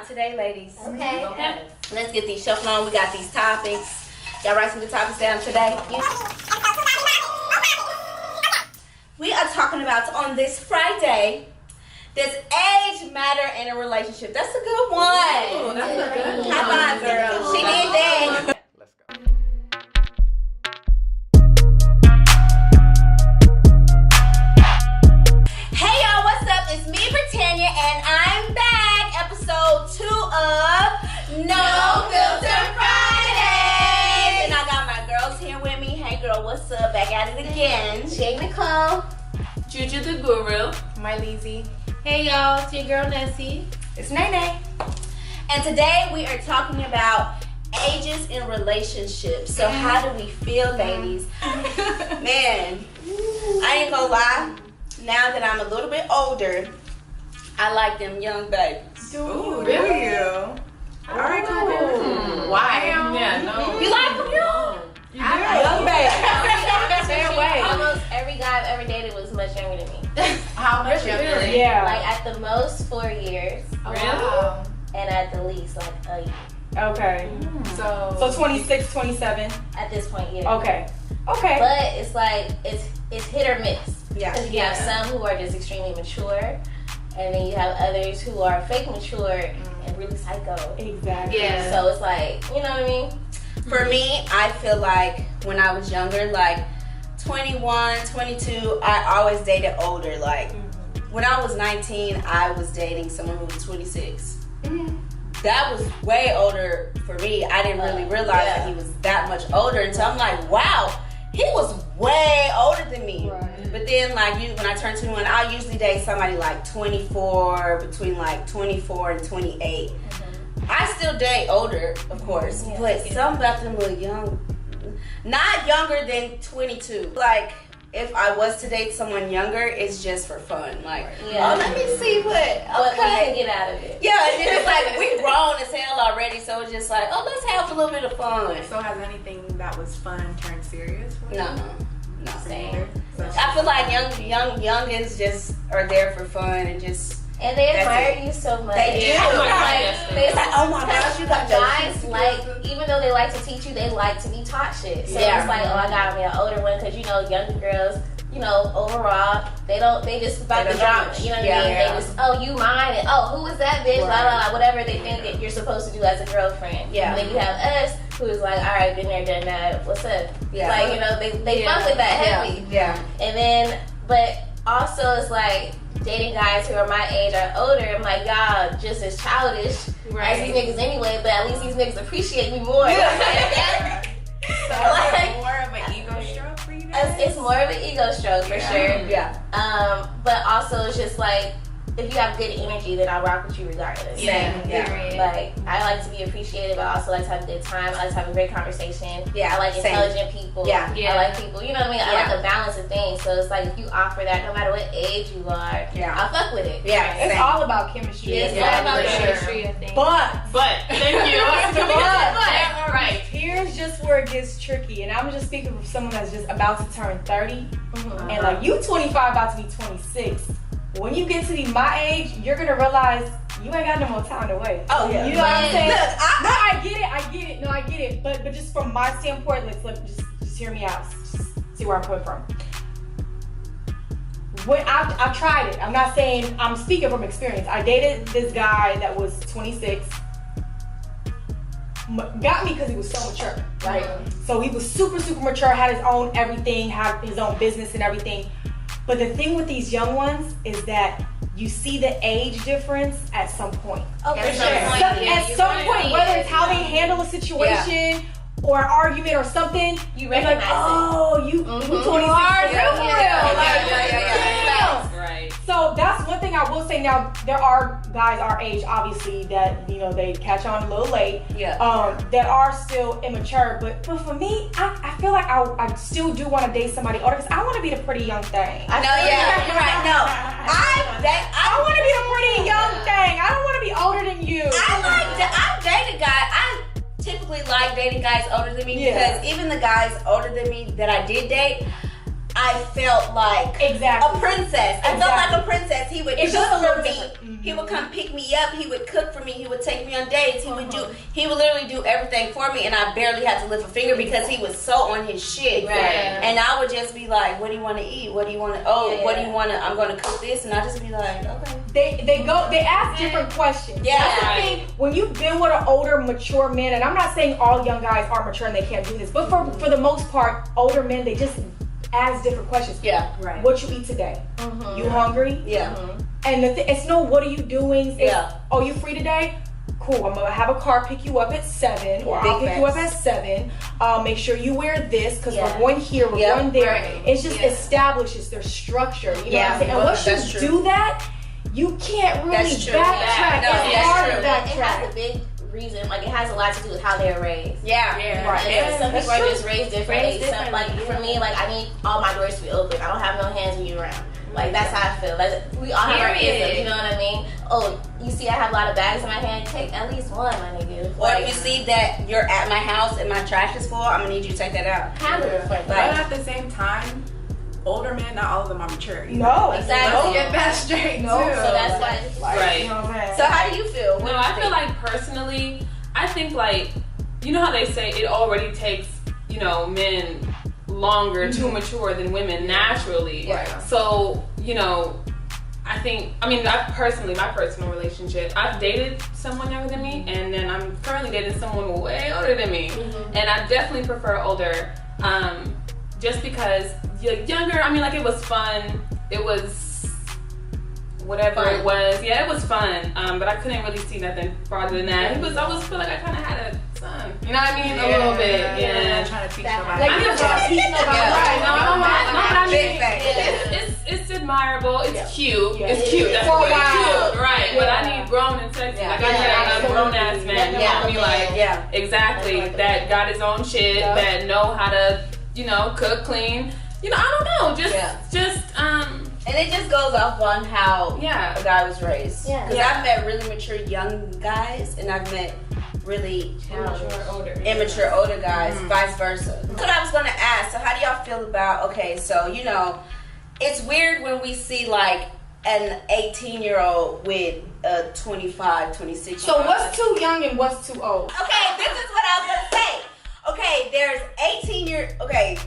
today, ladies. Okay. Let's get these shuffling on. We got these topics. Y'all write some good topics down today. We are talking about on this Friday, does age matter in a relationship? That's a good one. Ooh, that's a good one. High five, girl. She did that. Let's go. Hey y'all, what's up? It's me, Brittania, and I'm back. Episode 2 of No Filter Fridays. And I got my girls here with me. Hey girl, what's up? Back at it again. Jay Nicole. Juju the Guru. Marlene. Hey y'all, it's your girl Nessa. It's Nene. And today we are talking about ages in relationships. So how do we feel, ladies? Man, I ain't gonna lie. Now that I'm a little bit older, I like them young babies. Ooh, do you? All right, cool. Why? Yeah, no. You like them young? You do. Young baby. Stay away. Almost every guy I've ever dated was much younger than me. How much younger? Yeah. Like at the most 4 years, Really? and at the least like a year. Okay. So 26, 27. At this point, yeah. Okay. Okay. But it's like it's hit or miss. Yeah. Because you have some who are just extremely mature, and then you have others who are fake mature and really psycho. Exactly. Yeah. So it's like, you know what I mean? For me, I feel like when I was younger, like 21, 22, I always dated older. Like when I was 19, I was dating someone who was 26. That was way older for me. I didn't really realize that he was that much older until I'm like, wow, he was way older than me. Right. But then like when I turn 21, I usually date somebody like 24, between like 24 and 28. I still date older, of course, but some about them little young, not younger than 22. Like, if I was to date someone younger, it's just for fun. Like, oh, let me see What we can okay. get out of it. Yeah, and then it's like, we grown as hell already, so it's just like, oh, let's have a little bit of fun. So has anything that was fun turned serious for you? No. Same. So, I feel like youngins just are there for fun and just, And they That's admire you so much. They do. Like, they it's like, oh my gosh, you got guys like, even though they like to teach you, they like to be taught shit. So Yeah. it's like, oh, I got me an older one, because you know, younger girls, you know, overall, they just about They the don't drama. know. You know what Yeah. I mean? Yeah. They just, oh, you mine, and oh, who is that bitch? Blah, Right. blah, blah, whatever they think that you're supposed to do as a girlfriend. Yeah. And then you have us, who is like, all right, been there, done that. What's up? Yeah. Like, you know, they fuck with that heavy. Yeah. And then, but also it's like dating guys who are my age or older. I'm like, y'all just as childish as these niggas anyway, but at least these niggas appreciate me more. so like, more of an ego stroke for you guys? it's more of an ego stroke for sure. Yeah. But also it's just like, if you have good energy, then I'll rock with you regardless. Yeah. Like, I like to be appreciated, but I also like to have a good time. I like to have a great conversation. Yeah, I like same. intelligent people. Yeah. I like people, you know what I mean? I like a balance of things. So it's like, if you offer that, no matter what age you are, I'll fuck with it. Yeah. It's Same. all about chemistry. It's Yeah, all about for sure. chemistry. I think. But Thank you. But Right. here's just where it gets tricky, and I'm just speaking from someone that's just about to turn 30, and like you 25 about to be 26. When you get to be my age, you're gonna realize you ain't got no more time to wait. Oh, yeah. You know what I'm saying? Look, No, I get it. No, I get it. But just from my standpoint, just hear me out. Just see where I'm coming from. When I've tried it. I'm not saying, I'm speaking from experience. I dated this guy that was 26. Got me because he was so mature, right? So he was super, super mature, had his own everything, had his own business and everything. But the thing with these young ones is that you see the age difference at some point. Oh, for sure. At some point, whether it's how they handle a situation or an argument or something, You they're recognize like, oh, you 26 are for real. Like, Yeah. Right. So that's one thing I will say. Now there are guys our age, obviously, that you know they catch on a little late. Yeah. That are still immature. But for me, I feel like I still do want to date somebody older because I want to be the pretty young thing. No, yeah, you're right. No, I want to be the pretty young thing. I don't want to be older than you. I've dated guys. I typically like dating guys older than me because even the guys older than me that I did date, I felt like Exactly. a princess. I felt like a princess. He would It's cook just a little for me. different. He would come pick me up. He would cook for me. He would take me on dates. He would literally do everything for me, and I barely had to lift a finger because he was so on his shit. Right. And I would just be like, "What do you want to eat? What do you want to? Oh, what do you want to? I'm going to cook this," and I just be like, "Okay." They ask different questions. Yeah. That's the thing. When you've been with an older, mature man, and I'm not saying all young guys are mature and they can't do this, but for the most part, older men, they just ask different questions. Yeah. Right. What you eat today? You hungry? Yeah. And it's no, what are you doing? It's, Yeah. oh, you free today? Cool. I'm gonna have a car pick you up at 7, or Big I'll pick you up facts. at 7. Make sure you wear this because Yeah. we're going here, we're Yeah. going there. Right. It's just establishes their structure. You know what I'm saying? And once That's you true. do that, you can't really That's true. backtrack. Yeah. No, It's that's hard true. to It has backtrack. a big reason, like it has a lot to do with how they're raised. Yeah. Yeah. Right. And some That's people are true. just raised differently. Raised Some, like differently, for me, like I need all my doors to be open. I don't have no hands when you're around. Like that's how I feel. Like we all have our Period. isms, you know what I mean? Oh, you see I have a lot of bags in my hand, take at least one, my nigga. Or if you see that you're at my house and my trash is full, I'm gonna need you to take that out. handle it like But that. at the same time, older men, not all of them are mature. either. No. Exactly. Let's get that straight No. too. So that's why it's like, Right. You know what I'm saying? So how do you feel? What No, do you I feel think? like personally, I think like, you know how they say it already takes, men longer to mature than women naturally. Right. So, I think, my personal relationship, I've dated someone younger than me, and then I'm currently dating someone way older than me. And I definitely prefer older, just because younger, it was fun. It was whatever Fun. it was. Yeah, it was fun. But I couldn't really see nothing farther than that. I always feel like I kind of had a son. You know what I mean? A little bit. Yeah. Not trying to teach That nobody. Like, you don't try to teach nobody. Right, no, Big facts. it's admirable. It's cute. Yeah. It's cute. That's For a what it's while. cute. Right, but I need grown and sexy. Yeah. Like I need a grown ass Absolutely. man. You Yeah. want me like Yeah. exactly that got his own shit. Yeah. That know how to cook, clean. I don't know. Just And it just goes off on how yeah. a guy was raised. Yeah. Because I've met really mature young guys, and I've met really immature older guys, vice versa. That's what I was gonna ask. So how do y'all feel about? Okay, so it's weird when we see like an 18-year-old with a 25, 26. So what's too young and what's too old? Okay, this is what I was gonna say. Okay, there's 18 okay,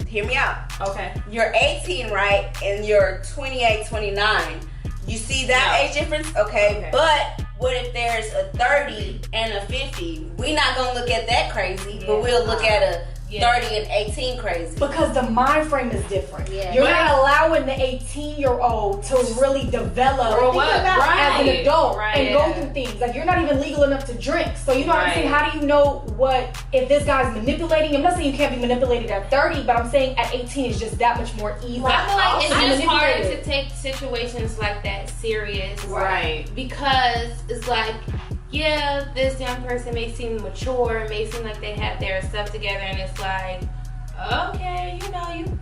hear me out. Okay. You're 18, right? And you're 28, 29. You see that age difference? Okay. But what if there's a 30 and a 50? We're not gonna look at that crazy, but we'll look at a 30 and 18 crazy. Because the mind frame is different. Yeah. You're not allowing the 18-year-old to really develop Grow up, as an right, adult right. and go through things. Like, you're not even legal enough to drink. So, you know what I'm Right. saying? How do you know if this guy's manipulating? I'm not saying you can't be manipulated at 30, but I'm saying at 18 is just that much more easy. I feel like it's I'm just hard manipulated. to take situations like that serious. Right. Because it's like, yeah, this young person may seem mature, may seem like they have their stuff together, and it's like, okay,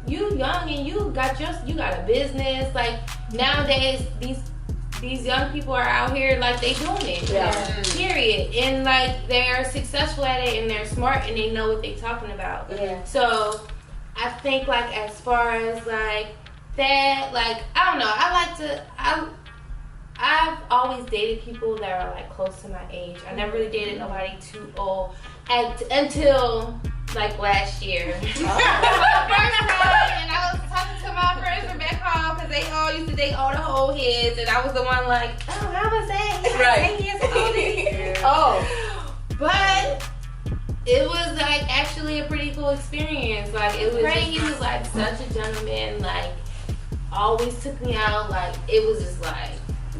you young and you got a business. Like nowadays, these young people are out here like they doing it. Yeah. Period. And like they're successful at it and they're smart and they know what they're talking about. Yeah. So I think like as far as like that, like I don't know, I've always dated people that are like close to my age. I never really dated nobody too old until like last year. First time, and I was talking to my friends from back home because they all used to date all the old heads, and I was the one like, oh, how was that? He's Right. 10 years older. Oh. But it was like actually a pretty cool experience. Like it was great. He was like such a gentleman. Like always took me out. Like it was just like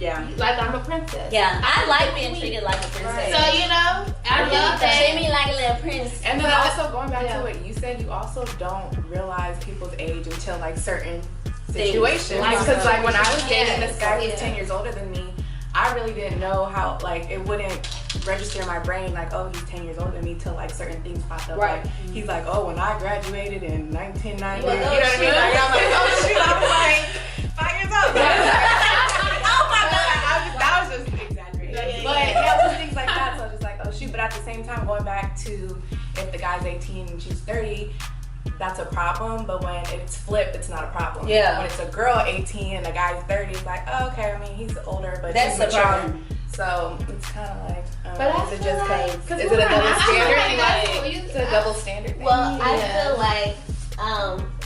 I'm a princess. Yeah, I like being treated like a princess. So I love that. Treat me like a little prince. And then also going back to what you said, you also don't realize people's age until like certain situations. Because like when I was dating this guy who was 10 years older than me, I really didn't know how, like, it wouldn't register in my brain like, oh, he's 10 years older than me till like certain things popped up. Right. Like he's like, oh, when I graduated in 1990, Well, you know what I mean? Like, I'm like, oh shoot, I was like 5 years old. Oh my god, that was just exaggerated. But just things like that. So just like, oh shoot. But at the same time, going back to if the guy's 18 and she's 30, that's a problem, but when it's flipped, it's not a problem. Yeah. When it's a girl 18 and a guy's 30, it's like, oh, okay, I mean, he's older, but That's he's the mature. problem. So it's kind of like, But I is it feel just like- because, is it a double standard? It's a double standard thing. Well, I feel like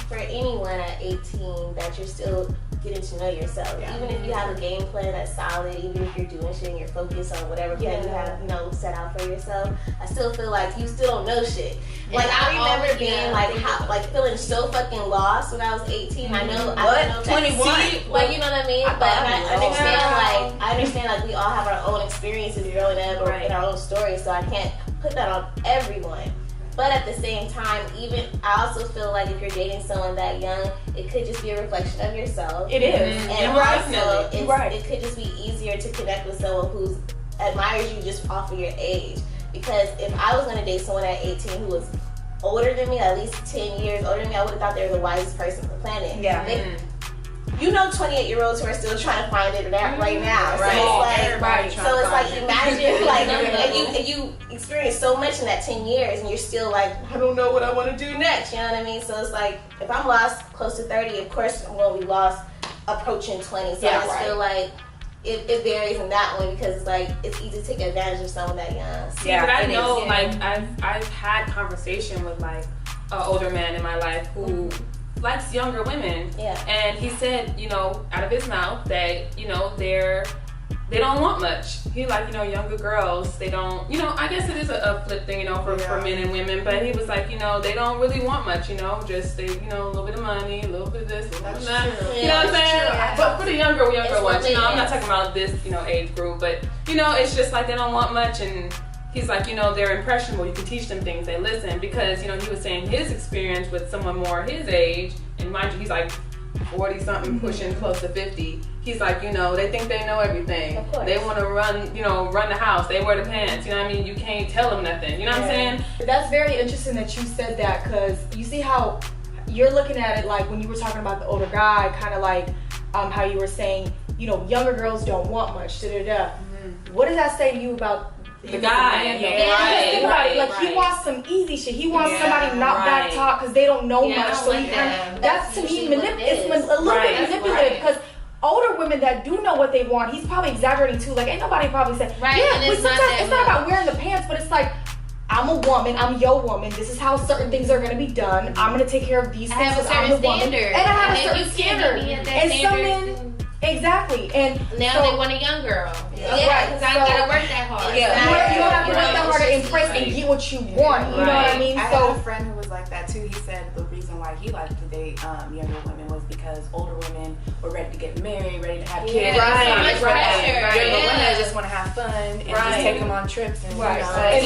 for anyone at 18 that you're still getting to know yourself. Yeah. Even if you have a game plan that's solid, even if you're doing shit and you're focused on whatever plan you have, set out for yourself, I still feel like you still don't know shit. Like I remember being like feeling so fucking lost when I was 18. I know I don't know 21. But you know what I mean? I understand like we all have our own experiences growing up or in our own stories, so I can't put that on everyone. But at the same time, I also feel like if you're dating someone that young, it could just be a reflection of yourself. It is. And also, it could just be easier to connect with someone who admires you just off of your age. Because if I was going to date someone at 18 who was older than me, at least 10 years older than me, I would have thought they were the wisest person on the planet. Yeah. 28-year-olds who are still trying to find it right now. Everybody So it's like imagine and you experience so much in that 10 years and you're still like, I don't know what I want to do next. You know what I mean? So it's like if I'm lost close to 30, of course I'm going to be lost approaching 20. So I just feel like it varies in that way because it's like it's easy to take advantage of someone that young. But I know I've had conversation with like an older man in my life who likes younger women. Yeah. And he said, out of his mouth that, they don't want much. He younger girls, they don't, I guess it is a flip thing, for men and women, but he was like, they don't really want much, just they, a little bit of money, a little bit of this, a little bit of that. You know what I'm saying? But for the younger ones, I'm not talking about this, age group, but, it's just like they don't want much and he's like, they're impressionable. You can teach them things. They listen because, he was saying his experience with someone more his age, and mind you, he's like 40-something, pushing close to 50. He's like, they think they know everything. Of course. They want to run the house. They wear the pants. You know what I mean? You can't tell them nothing. You know what I'm saying? That's very interesting that you said that because you see how you're looking at it like when you were talking about the older guy, kind of like how you were saying, younger girls don't want much. What does that say to you about the guy? Think about it. Like he wants some easy shit. He wants somebody not back talk because they don't know much. So he that's to me it's a little bit manipulative because older women that do know what they want, he's probably exaggerating too. Like ain't nobody probably said but sometimes it's not about wearing the pants, but it's like I'm a woman, I'm your woman. This is how certain things are gonna be done. I'm gonna take care of these things because I'm the woman, and I have a certain standard. And some men. Exactly, and now they want a young girl. Because I gotta work that hard. You don't have to work that hard to impress and get what you want. You know what I mean? I had a friend who was like that too. He said the reason why he liked to date younger women was because older women were ready to get married, ready to have kids. So much pressure. Younger women just want to have fun and just take them on trips. And, in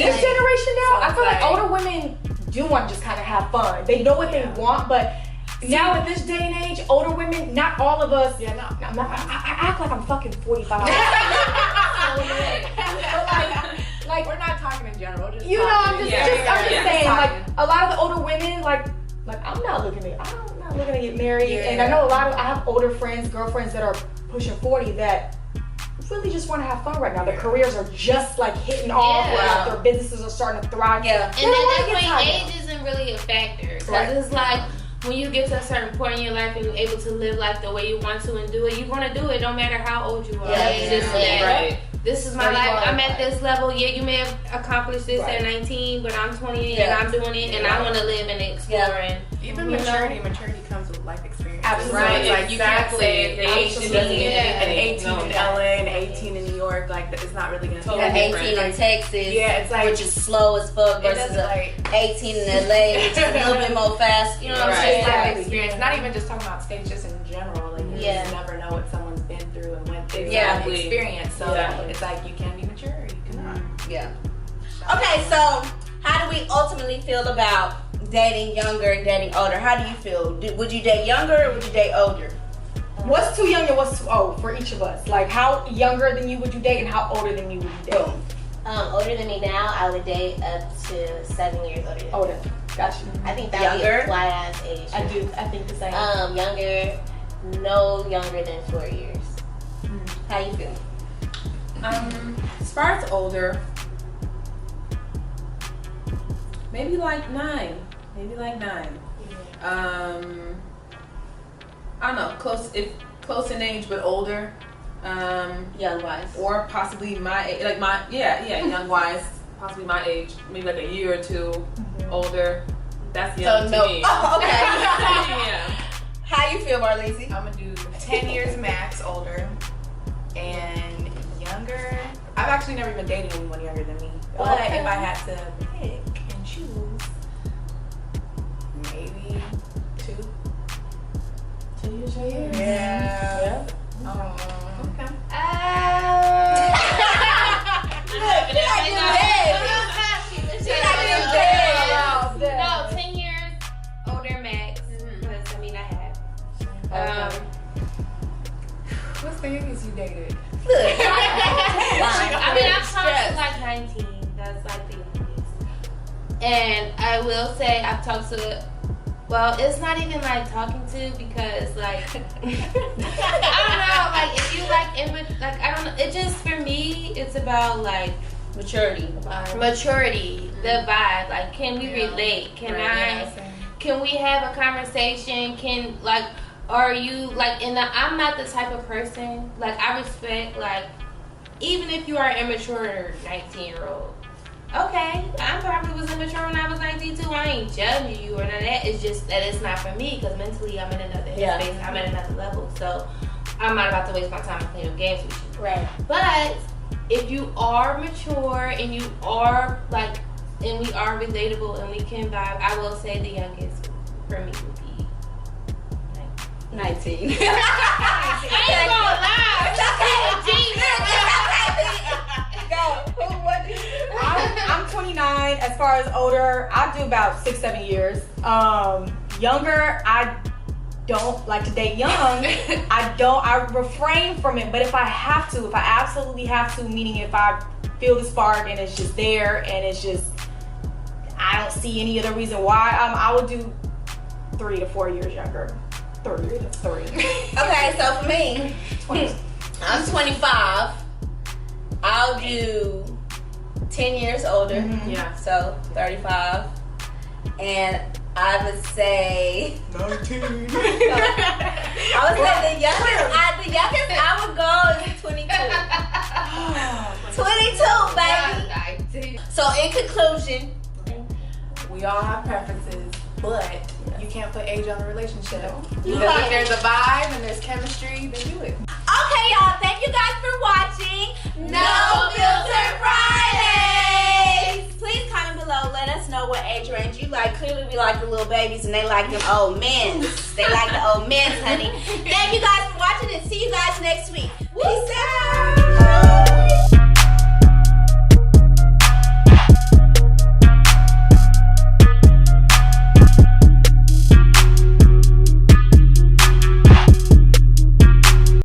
this generation now, I feel like older women do want to just kind of have fun. They know what they want, but now in this day and age, older women, not all of us. Yeah, no. I act like I'm fucking 45. like we're not talking in general. Just I'm just saying, like a lot of the older women, like I'm not looking to get married, and I know I have older friends, girlfriends that are pushing 40 that really just want to have fun right now. Their careers are just like hitting off, or their businesses are starting to thrive. And at that point, age isn't really a factor because it's like. When you get to a certain point in your life and you're able to live life the way you want to and do it, you're going to do it no matter how old you are. This is my life. I'm at this level. Yeah, you may have accomplished this at 19, but I'm 28 and I'm doing it and I want to live and explore. And even maturity comes with life experience. Absolutely. Right? Like you can't say the age doesn't an 18 in LA and 18 in New York. Like it's not really going to be an 18 in Texas, it's like, which is slow as fuck, versus an 18 in LA, which is a little bit more fast. You know what I'm saying? Life experience. Not even just talking about states, just in general. Like you just never know what someone's been through and went through and experience. So it's like you can be mature, or you cannot. Okay, so how do we ultimately feel about dating younger and dating older? How do you feel? Would you date younger or would you date older? What's too young and what's too old for each of us? Like how younger than you would you date and how older than you would you date? Older than me now, I would date up to 7 years older than me. Older. Gotcha. I think that would be a fly ass age. I think the same. Younger, no younger than 4 years. How you feel? As far as older, maybe like 9. I don't know, close in age but older. Young wise. Or possibly my age, young wise, possibly my age, maybe like a year or two older. That's young to me. Oh, okay. Yeah. How you feel, Marlene? I'm gonna do 10 years max older and younger. I've actually never even dated anyone younger than me. But if I had to pick and choose, maybe 2. 2 years younger. Yeah. Okay. No, 10 years older max. Because I mean, I have. What's the youngest you dated? I mean, I'm talking like 19. That's like the youngest. And I will say, I've talked to. Well, it's not even like talking to because like I don't know, like if you like I don't know, it just for me it's about like Maturity. The vibe. Like, can we relate? Can we have a conversation? Are you like I'm not the type of person, like I respect, like even if you are an immature 19-year-old. Okay, I probably was immature when I was 19 too. I ain't judging you or none of that. It's just that it's not for me because mentally I'm in another headspace. I'm at another level. So I'm not about to waste my time playing games with you. Right. But if you are mature and you are like, and we are relatable and we can vibe, I will say the youngest for me would be 19. I ain't gonna lie. I'm 29. As far as older, I do about 6-7 years. Younger, I don't like to date young. I refrain from it. But if I absolutely have to, meaning if I feel the spark and it's just there and it's just, I don't see any other reason why, I would do 3 to 4 years younger. 3 to 3. Okay, so for me, I'm 25. I'll do 10 years older. Yeah. So 35. And I would say 19. I would say the youngest I would go is 22. 22, baby. So in conclusion, We all have preferences, but you can't put age on a relationship. You Because can't. if there's a vibe and there's chemistry, then do it. okay, y'all. Thank you guys for watching No Filter Fridays. Please comment below. Let us know what age range you like. Clearly, we like the little babies, and they like them old men. They like the old men, honey. Thank you guys for watching, and see you guys next week. Peace out.